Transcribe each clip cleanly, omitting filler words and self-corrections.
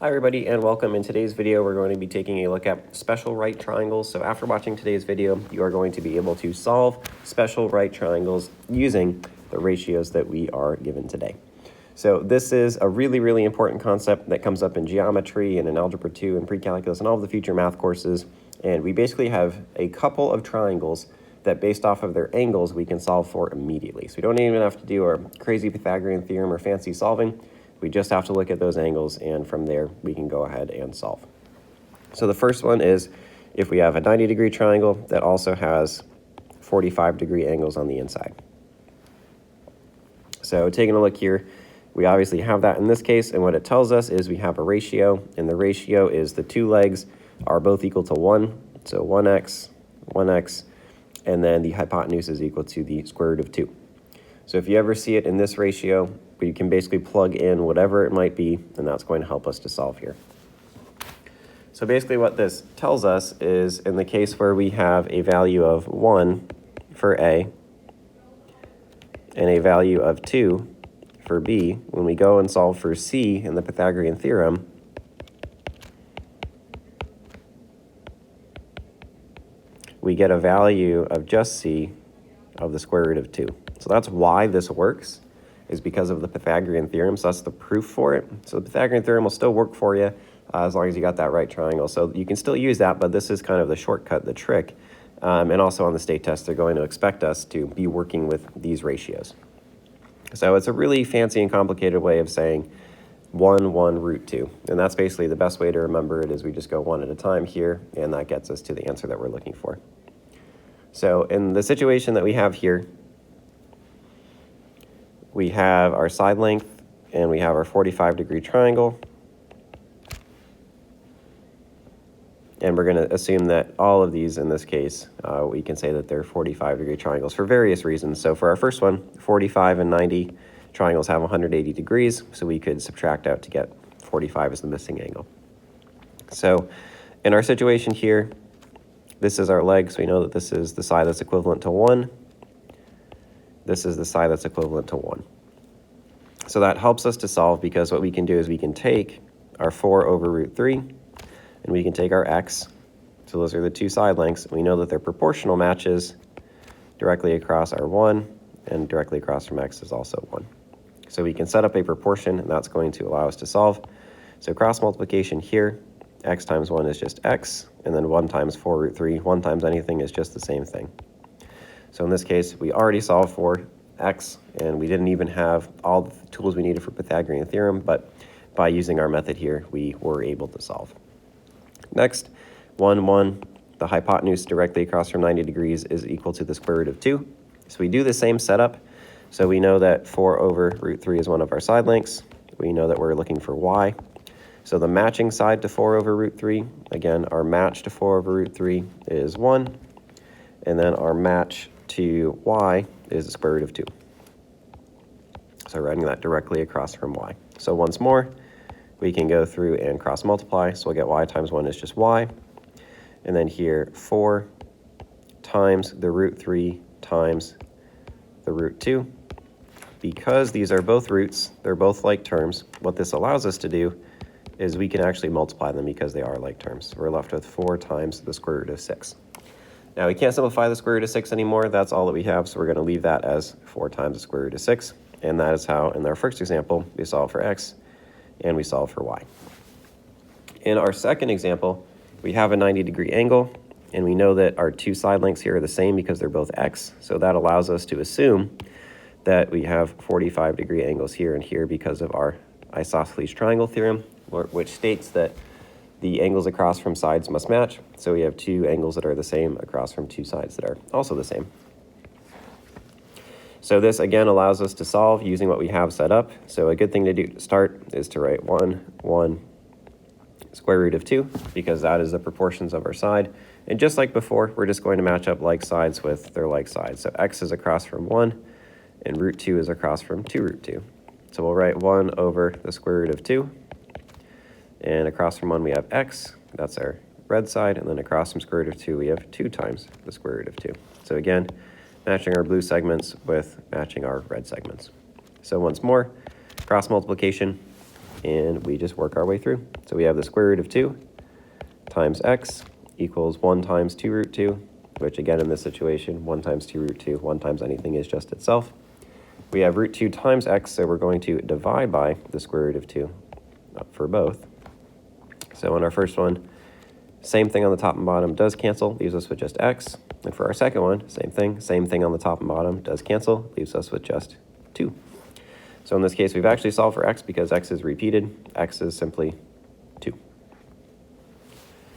Hi everybody and welcome. In today's video we're going to be taking a look at special right triangles. So after watching today's video you are going to be able to solve special right triangles using the ratios that we are given today. So this is a really important concept that comes up in geometry and in Algebra 2 and pre-calculus and all of the future math courses. And we basically have a couple of triangles that based off of their angles we can solve for immediately. So we don't even have to do our crazy Pythagorean theorem or fancy solving. We just have to look at those angles, and from there we can go ahead and solve. So the first one is if we have a 90-degree triangle that also has 45-degree angles on the inside. So taking a look here, we obviously have that in this case, and what it tells us is we have a ratio, and the ratio is the two legs are both equal to 1, so 1x, and then the hypotenuse is equal to the square root of 2. So if you ever see it in this ratio, we can basically plug in whatever it might be, and that's going to help us to solve here. So basically what this tells us is in the case where we have a value of 1 for A and a value of 2 for B, when we go and solve for C in the Pythagorean theorem, we get a value of just C of the square root of 2. So that's why this works, is because of the Pythagorean theorem. So that's the proof for it. So the Pythagorean theorem will still work for you as long as you got that right triangle. So you can still use that, but this is kind of the shortcut, the trick. And also on the state test, they're going to expect us to be working with these ratios. So it's a really fancy and complicated way of saying 1 root 2. And that's basically the best way to remember it, is we just go one at a time here, and that gets us to the answer that we're looking for. So in the situation that we have here, we have our side length and we have our 45-degree triangle. And we're going to assume that all of these, in this case, we can say that they're 45-degree triangles for various reasons. So for our first one, 45 and 90 triangles have 180 degrees, so we could subtract out to get 45 as the missing angle. So in our situation here, this is our leg, so we know that this is the side that's equivalent to 1. This is the side that's equivalent to 1. So that helps us to solve, because what we can do is we can take our 4 over root 3, and we can take our x. So those are the two side lengths. We know that they're proportional matches directly across our 1, and directly across from x is also 1. So we can set up a proportion, and that's going to allow us to solve. So cross multiplication here, x times 1 is just x, and then 1 times 4 root 3, 1 times anything is just the same thing. So in this case, we already solved for x, and we didn't even have all the tools we needed for Pythagorean theorem, but by using our method here, we were able to solve. Next, 1, the hypotenuse directly across from 90 degrees is equal to the square root of 2. So we do the same setup. So we know that 4 over root 3 is one of our side lengths. We know that we're looking for y. So the matching side to 4 over root 3, again, our match to 4 over root 3 is 1, and then our match to y is the square root of 2. So writing that directly across from y. So once more, we can go through and cross multiply. So we'll get y times 1 is just y. And then here, 4 times the root 3 times the root 2. Because these are both roots, they're both like terms, what this allows us to do is we can actually multiply them because they are like terms. We're left with 4 times the square root of 6. Now we can't simplify the square root of 6 anymore. That's all that we have, so we're going to leave that as 4 times the square root of 6. And that is how, in our first example, we solve for x and we solve for y. In our second example, we have a 90-degree angle, and we know that our two side lengths here are the same because they're both x. So that allows us to assume that we have 45-degree angles here and here because of our isosceles triangle theorem, which states that the angles across from sides must match. So we have two angles that are the same across from two sides that are also the same. So this again allows us to solve using what we have set up. So a good thing to do to start is to write 1 square root of 2, because that is the proportions of our side. And just like before, we're just going to match up like sides with their like sides. So x is across from 1, and root 2 is across from 2 root 2. So we'll write 1 over the square root of 2. And across from 1 we have x, that's our red side, and then across from square root of 2 we have 2 times the square root of 2. So again, matching our blue segments with matching our red segments. So once more, cross multiplication, and we just work our way through. So we have the square root of 2 times x equals 1 times 2 root 2, which again in this situation, 1 times 2 root 2, 1 times anything is just itself. We have root 2 times x, so we're going to divide by the square root of 2 for both. So on our first one, same thing on the top and bottom does cancel, leaves us with just x. And for our second one, same thing on the top and bottom does cancel, leaves us with just 2. So in this case, we've actually solved for x because x is repeated. X is simply 2.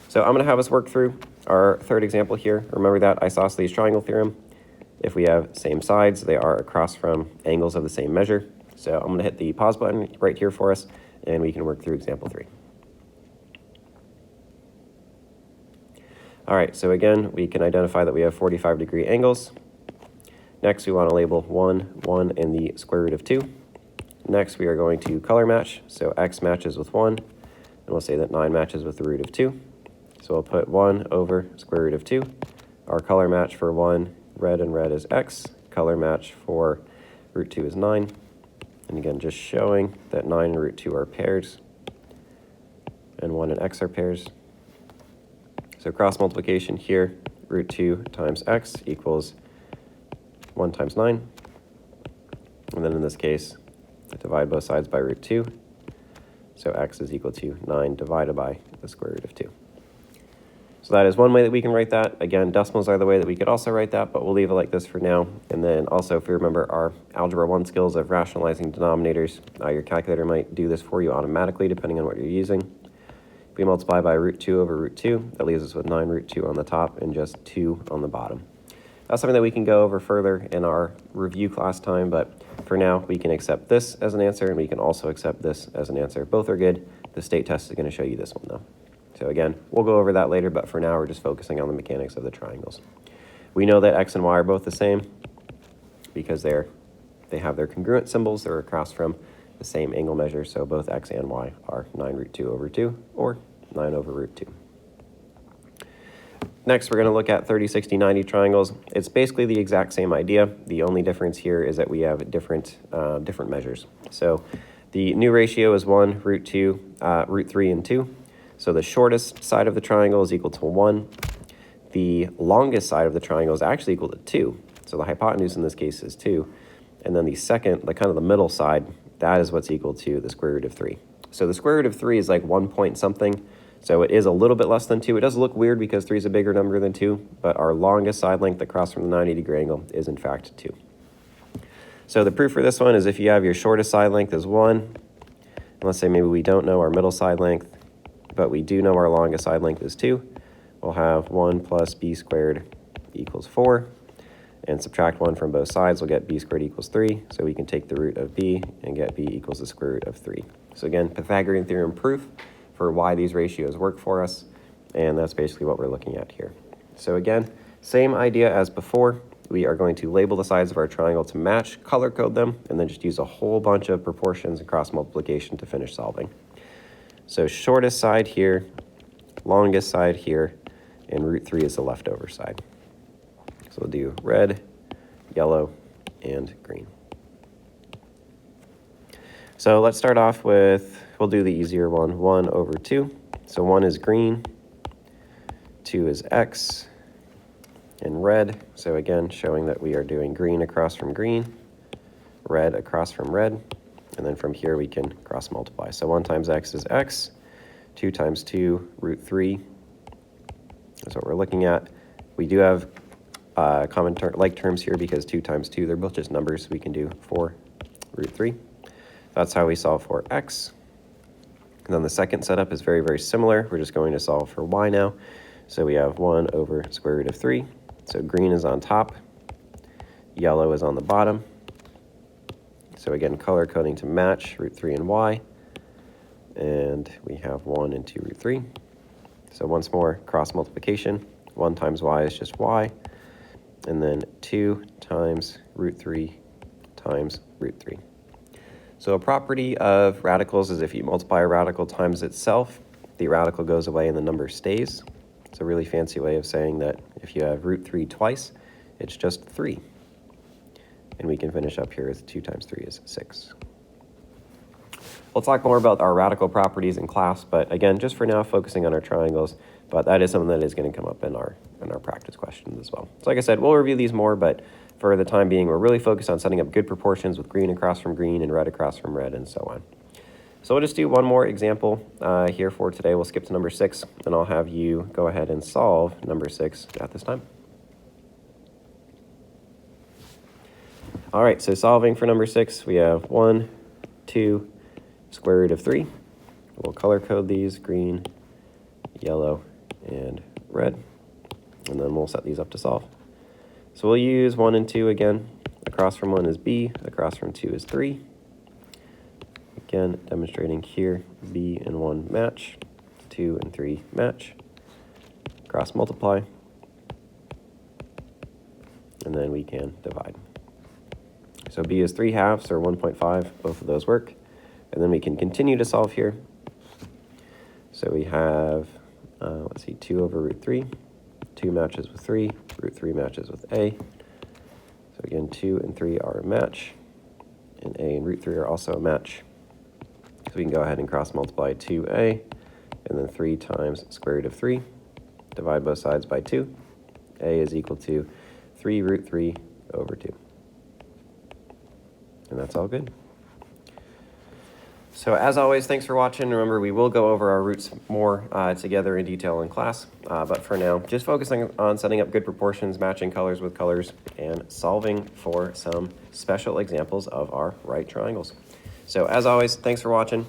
So I'm going to have us work through our third example here. Remember that isosceles triangle theorem. If we have same sides, they are across from angles of the same measure. So I'm going to hit the pause button right here for us, and we can work through example 3. All right, so again, we can identify that we have 45-degree angles. Next, we want to label 1, 1, and the square root of 2. Next, we are going to color match. So x matches with 1, and we'll say that 9 matches with the root of 2. So we'll put 1 over square root of 2. Our color match for 1, red and red is x. Color match for root 2 is 9. And again, just showing that 9 and root 2 are pairs, and 1 and x are pairs. So cross multiplication here, root 2 times x equals 1 times 9. And then in this case, divide both sides by root 2. So x is equal to 9 divided by the square root of 2. So that is one way that we can write that. Again, decimals are the way that we could also write that, but we'll leave it like this for now. And then also, if you remember our Algebra 1 skills of rationalizing denominators, your calculator might do this for you automatically depending on what you're using. If we multiply by root 2 over root 2, that leaves us with 9 root 2 on the top and just 2 on the bottom. That's something that we can go over further in our review class time, but for now, we can accept this as an answer, and we can also accept this as an answer. Both are good. The state test is going to show you this one, though. So again, we'll go over that later, but for now, we're just focusing on the mechanics of the triangles. We know that x and y are both the same because they have their congruent symbols. They're across from the same angle measure, so both x and y are 9 root 2 over 2, or 9 over root 2. Next, we're going to look at 30, 60, 90 triangles. It's basically the exact same idea. The only difference here is that we have different measures. So the new ratio is 1, root 2, root 3, and 2. So the shortest side of the triangle is equal to 1. The longest side of the triangle is actually equal to 2. So the hypotenuse in this case is 2. And then the second, kind of the middle side, that is what's equal to the square root of 3. So the square root of 3 is like 1 point something. So it is a little bit less than 2. It does look weird because 3 is a bigger number than 2, but our longest side length across from the 90-degree angle is in fact 2. So the proof for this one is if you have your shortest side length is 1, and let's say maybe we don't know our middle side length, but we do know our longest side length is 2, we'll have 1 plus b squared equals 4, and subtract 1 from both sides, we'll get b squared equals 3, so we can take the root of b and get b equals the square root of 3. So again, Pythagorean theorem proof for why these ratios work for us, and that's basically what we're looking at here. So again, same idea as before. We are going to label the sides of our triangle to match, color code them, and then just use a whole bunch of proportions and cross multiplication to finish solving. So shortest side here, longest side here, and root 3 is the leftover side. So we'll do red, yellow, and green. So let's start off with, we'll do the easier one, 1 over 2. So 1 is green, 2 is x, and red. So again, showing that we are doing green across from green, red across from red, and then from here we can cross multiply. So 1 times x is x, 2 times 2, root 3. That's what we're looking at. We do have common like terms here because 2 times 2, they're both just numbers, so we can do 4 root 3. That's how we solve for x. And then the second setup is very, very similar. We're just going to solve for y now. So we have 1 over square root of 3. So green is on top, yellow is on the bottom. So again, color coding to match root 3 and y. And we have 1 and 2 root 3. So once more, cross multiplication. 1 times y is just y. And then 2 times root 3 times root 3. So a property of radicals is if you multiply a radical times itself, the radical goes away and the number stays. It's a really fancy way of saying that if you have root 3 twice, it's just 3. And we can finish up here with 2 times 3 is 6. We'll talk more about our radical properties in class, but again, just for now, focusing on our triangles, but that is something that is going to come up in our practice questions as well. So like I said, we'll review these more, but for the time being, we're really focused on setting up good proportions with green across from green and red across from red and so on. So we'll just do one more example here for today. We'll skip to number 6, and I'll have you go ahead and solve number 6 at this time. All right, so solving for number 6, we have 1, 2, square root of 3. We'll color code these green, yellow, and red, and then we'll set these up to solve. So we'll use 1 and 2 again. Across from 1 is b, across from 2 is 3. Again, demonstrating here, b and 1 match, 2 and 3 match. Cross multiply, and then we can divide. So b is 3 halves, or 1.5, both of those work. And then we can continue to solve here. So we have, let's see, 2 over root 3. 2 matches with 3, root 3 matches with a. So again, 2 and 3 are a match, and a and root 3 are also a match. So we can go ahead and cross multiply 2a, and then 3 times square root of 3. Divide both sides by 2. A is equal to 3 root 3 over 2. And that's all good. So as always, thanks for watching. Remember, we will go over our roots more together in detail in class. But for now, just focusing on setting up good proportions, matching colors with colors, and solving for some special examples of our right triangles. So as always, thanks for watching.